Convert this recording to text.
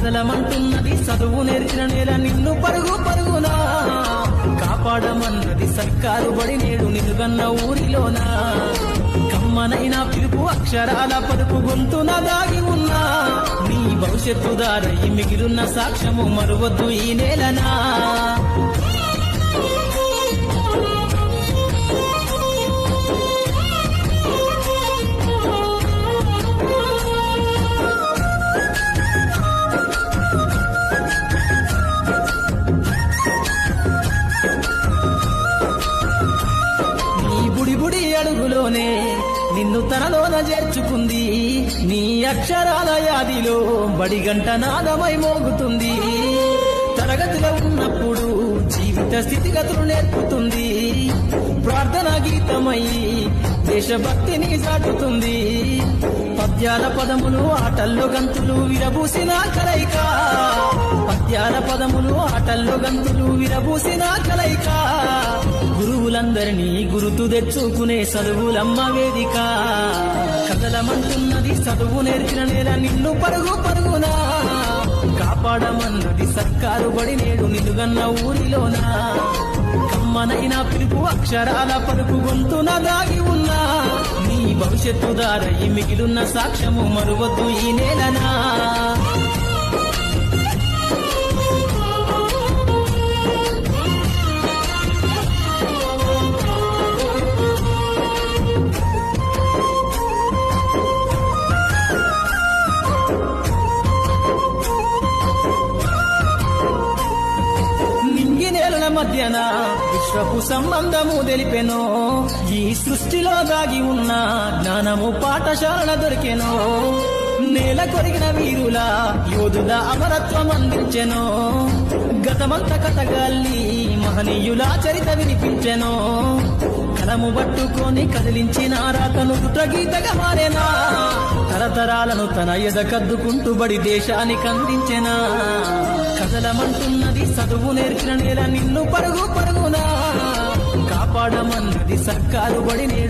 కదలమంటున్నది చదువు నేర్చిన నేల నిన్ను పరుగు పరుగునా కాపాడమన్నది సర్కారు బడి నేడు నిలుగన్న ఊరిలోనా కమ్మనైన పిలుపు అక్షరాల పలుపు గొంతున దాగి ఉన్నా నీ భవిష్యత్తు దారై మిగిలిన సాక్ష్యము మరువద్దు ఈ నేలనా బుడి అడుగులోనే నిన్ను తనలోన చేర్చుకుంది నీ అక్షరాల యాదిలో బడిగంట నాదమై మోగుతుంది తరగతిలో ఉన్నప్పుడు జీవిత స్థితిగతులు నేర్పుతుంది ప్రార్థన గీతమై దేశభక్తిని చాటుతుంది పద్యాల పదములు ఆటల్లో గంతులు విరబూసిన కలయిక పద్యాల పదములు ఆటల్లో గంతులు విరబూసిన కలయిక గురువులందరినీ గురుతు తెచ్చుకునే చదువులమ్మ వేదిక కదలమంటున్నది చదువు నేర్చిన నేల నిన్ను పరుగు పరుగునా కాపాడమన్నది సర్కారు బడి నేడు నిలుగన్న ఊరిలోనా కమ్మనైన పిలుపు అక్షరాల పలుపు గొంతున దాగి ఉన్నా నీ భవిష్యత్తు దారై మిగిలిన సాక్ష్యము మరువద్దు ఈ నేలనా నేలల మధ్యన విశ్వపు సంబంధము తెలిపెనో ఈ సృష్టిలో దాగి ఉన్న జ్ఞానము పాఠశాల దొరికెనో నేల కొరిగిన వీరుల యోధుల అమరత్వం అందించెనో గతమంత కథగాల్ని మహనీయుల చరిత వినిపించెనో కలము పట్టుకొని కదిలించిన రాతను గీతగా మారేనా తరతరాలను తన ఎదకద్దుకుంటూ బడి దేశానికి అందించెనా కదలమంటున్నది చదువు నేర్చిన నేల నిన్ను పరుగు పరుగునా కాపాడమన్నది సర్కారు బడి నేడు